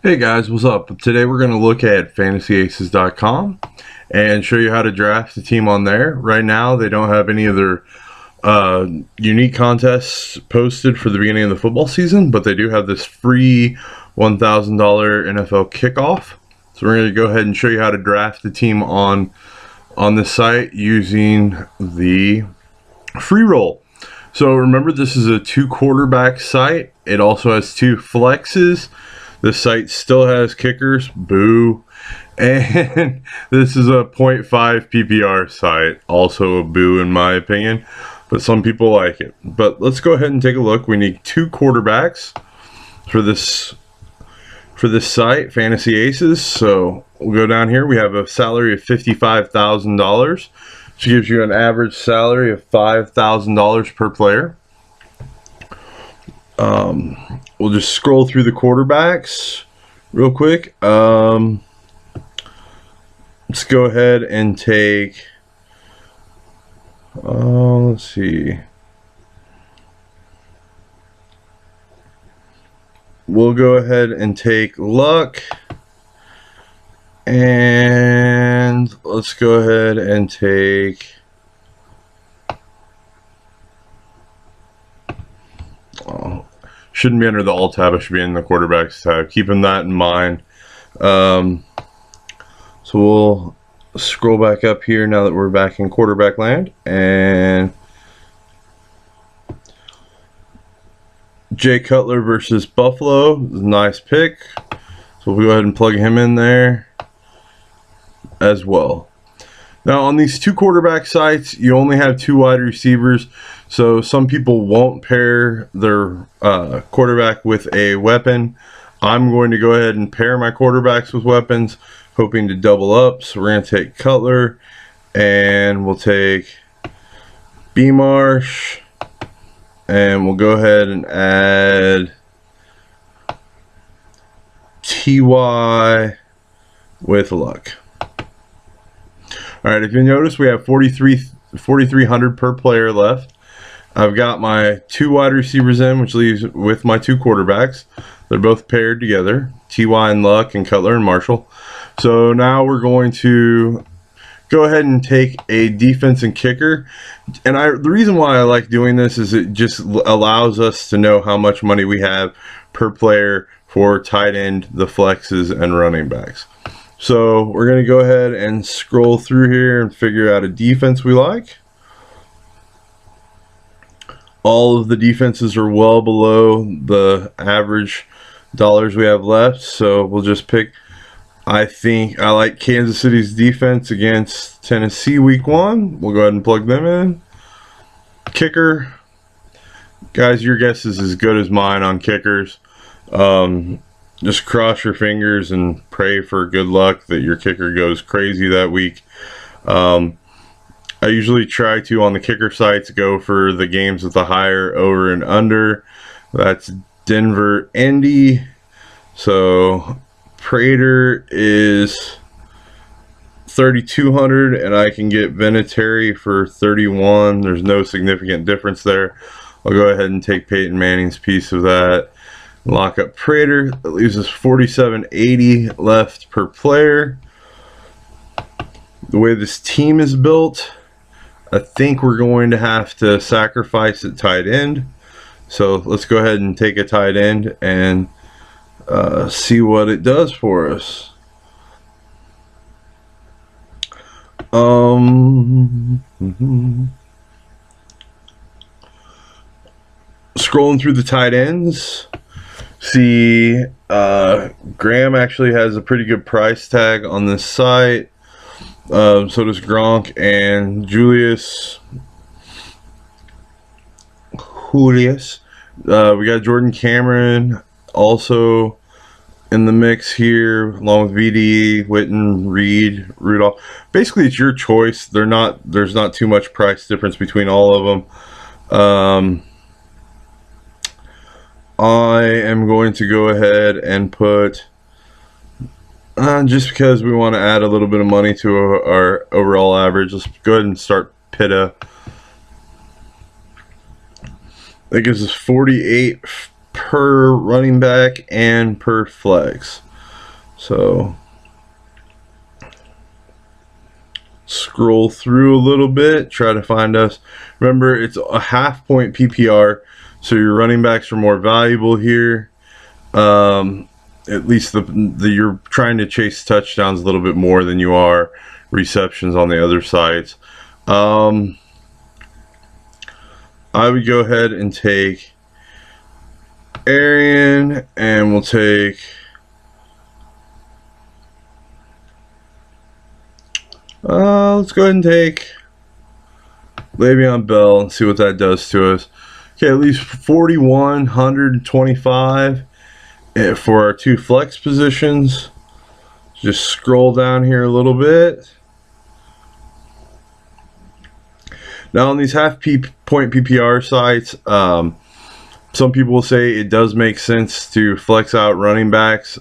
Hey guys, what's up? Today we're going to look at fantasyaces.com and show you how to draft a team on there. Right now, they don't have any of their unique contests posted for the beginning of the football season, but they do have this free $1,000 NFL kickoff. So we're going to go ahead and show you how to draft the team on this site using the free roll. So remember, this is a 2-quarterback site. It also has 2 flexes. This site still has kickers, boo. And this is a 0.5 PPR site, also a boo in my opinion, but some people like it. But let's go ahead and take a look. We need 2 quarterbacks for this site, Fantasy Aces. So we'll go down here. We have a salary of $55,000, which gives you an average salary of $5,000 per player. We'll just scroll through the quarterbacks real quick. Let's go ahead and take, let's see. We'll go ahead and take Luck. And let's go ahead and take, shouldn't be under the alt tab, it should be in the quarterbacks tab. Keeping that in mind. So we'll scroll back up here now that we're back in quarterback land, and Jay Cutler versus Buffalo, nice pick. So we'll go ahead and plug him in there as well. Now on these 2 quarterback sites, you only have 2 wide receivers, so some people won't pair their quarterback with a weapon. I'm going to go ahead and pair my quarterbacks with weapons, hoping to double up. So we're going to take Cutler, and we'll take B-Marsh, and we'll go ahead and add T.Y. with Luck. Alright, if you notice, we have 4,300 per player left. I've got my 2 wide receivers in, which leaves with my 2 quarterbacks. They're both paired together, T.Y. and Luck, and Cutler and Marshall. So now we're going to go ahead and take a defense and kicker. And the reason why I like doing this is it just allows us to know how much money we have per player for tight end, the flexes, and running backs. So we're going to go ahead and scroll through here and figure out a defense we like. All of the defenses are well below the average dollars we have left, so we'll just pick. I think I like Kansas City's defense against Tennessee week 1. We'll go ahead and plug them in. Kicker. Guys, your guess is as good as mine on kickers. Just cross your fingers and pray for good luck that your kicker goes crazy that week. I usually try to, on the kicker sites, go for the games with the higher over and under. That's Denver, Indy. So Prater is 3,200, and I can get Vinatieri for 31. There's no significant difference there. I'll go ahead and take Peyton Manning's piece of that. Lock up Prater. That leaves us 4,780 left per player. The way this team is built, I think we're going to have to sacrifice at tight end. So let's go ahead and take a tight end and see what it does for us. Scrolling through the tight ends, see Graham actually has a pretty good price tag on this site. So does Gronk and Julius. We got Jordan Cameron also in the mix here, along with VD, Witten, Reed, Rudolph. Basically, it's your choice. There's not too much price difference between all of them. I am going to go ahead and put, just because we want to add a little bit of money to our overall average, let's go ahead and start Pitta. That gives us 48 per running back and per flex. So scroll through a little bit, try to find us. Remember, it's a half point PPR, so your running backs are more valuable here. At least you're trying to chase touchdowns a little bit more than you are receptions on the other sides. I would go ahead and take Arian, and we'll take let's go ahead and take Le'Veon Bell and see what that does to us. Okay, at least 4,125 for our 2 flex positions. Just scroll down here a little bit. Now on these half-point PPR sites, some people will say it does make sense to flex out running backs.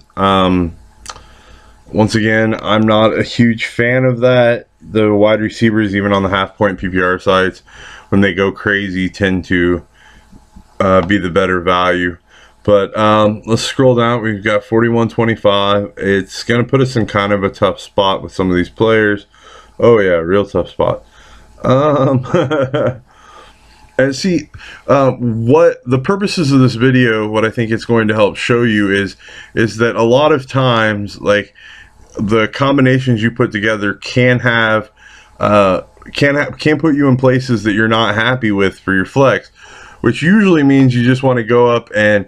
Once again, I'm not a huge fan of that. The wide receivers, even on the half-point PPR sites, when they go crazy, tend to be the better value. But let's scroll down. We've got 4125. It's going to put us in kind of a tough spot with some of these players. Oh yeah, real tough spot. And see, what the purposes of this video, what I think it's going to help show you is that a lot of times, like, the combinations you put together can put you in places that you're not happy with for your flex, which usually means you just want to go up and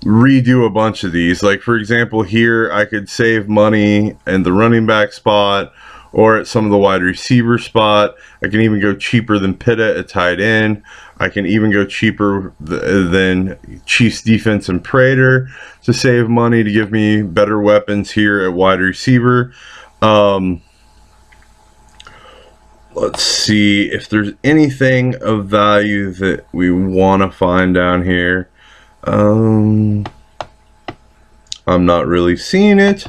redo a bunch of these. Like, for example, here I could save money in the running back spot or at some of the wide receiver spot. I can even go cheaper than Pitta at tight end. I can even go cheaper than Chiefs defense and Prater to save money, to give me better weapons here at wide receiver. Let's see if there's anything of value that we want to find down here. I'm not really seeing it.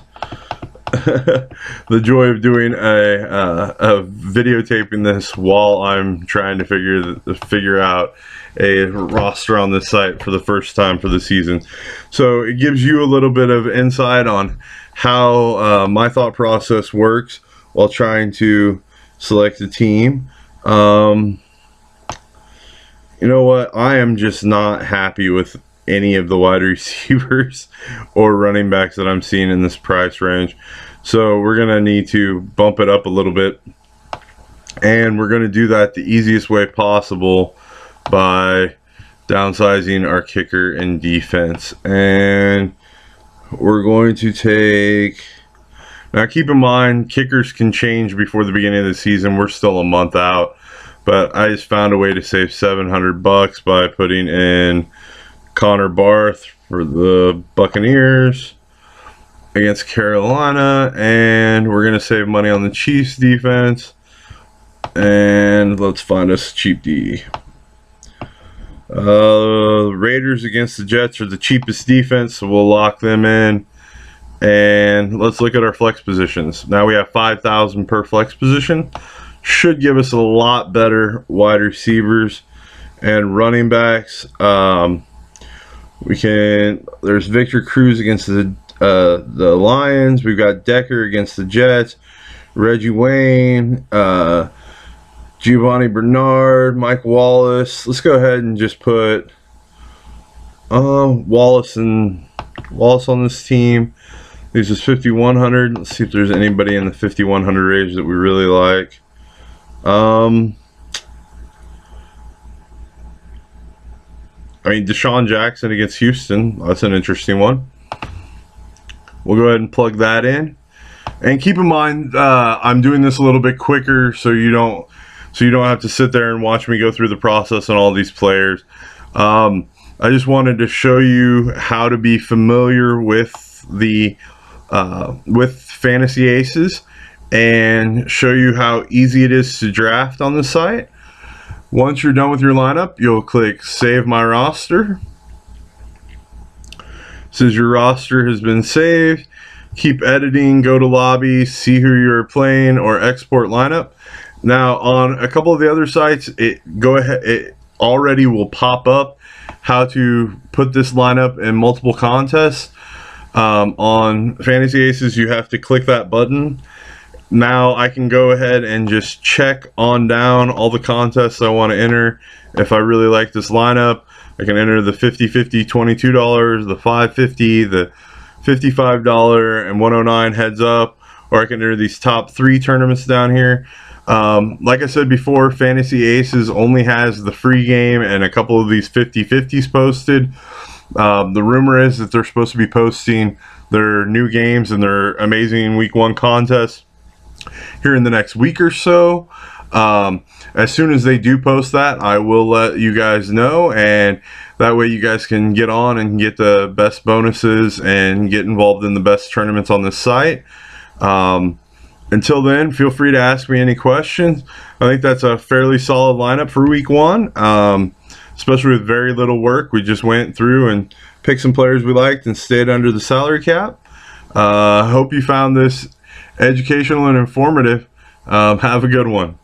The joy of doing a videotaping this while I'm trying to figure out a roster on this site for the first time for the season. So it gives you a little bit of insight on how my thought process works while trying to select a team. You know what? I am just not happy with any of the wide receivers or running backs that I'm seeing in this price range. So we're going to need to bump it up a little bit. And we're going to do that the easiest way possible by downsizing our kicker and defense. And we're going to take... Now keep in mind, kickers can change before the beginning of the season. We're still a month out. But I just found a way to save $700 by putting in Connor Barth for the Buccaneers against Carolina, and we're gonna save money on the Chiefs defense. And let's find us cheap D. Raiders against the Jets are the cheapest defense, so we'll lock them in. And let's look at our flex positions. Now we have 5,000 per flex position. Should give us a lot better wide receivers and running backs. There's Victor Cruz against the Lions. We've got Decker against the Jets, Reggie Wayne, Giovanni Bernard, Mike Wallace. Let's go ahead and just put Wallace on this team. This is 5,100. Let's see if there's anybody in the 5,100 range that we really like. I mean, Deshaun Jackson against Houston. That's an interesting one. We'll go ahead and plug that in. And keep in mind, I'm doing this a little bit quicker so you don't have to sit there and watch me go through the process on all these players. I just wanted to show you how to be familiar with the with Fantasy Aces and show you how easy it is to draft on the site. Once you're done with your lineup, you'll click Save My Roster. Says your roster has been saved. Keep editing, go to lobby, see who you're playing, or export lineup. Now, on a couple of the other sites, it already will pop up how to put this lineup in multiple contests. On Fantasy Aces, you have to click that button. Now I can go ahead and just check on down all the contests I want to enter. If I really like this lineup, I can enter the 50-50 $22, the 550, the $55 and 109 heads up, or I can enter these top 3 tournaments down here. Like I said before, Fantasy Aces only has the free game and a couple of these 50-50s posted. The rumor is that they're supposed to be posting their new games and their amazing week 1 contests here in the next week or so. As soon as they do post that, I will let you guys know, and that way you guys can get on and get the best bonuses and get involved in the best tournaments on this site. Until then, feel free to ask me any questions. I think that's a fairly solid lineup for week 1, especially with very little work. We just went through and picked some players we liked and stayed under the salary cap. Hope you found this educational and informative. Have a good one.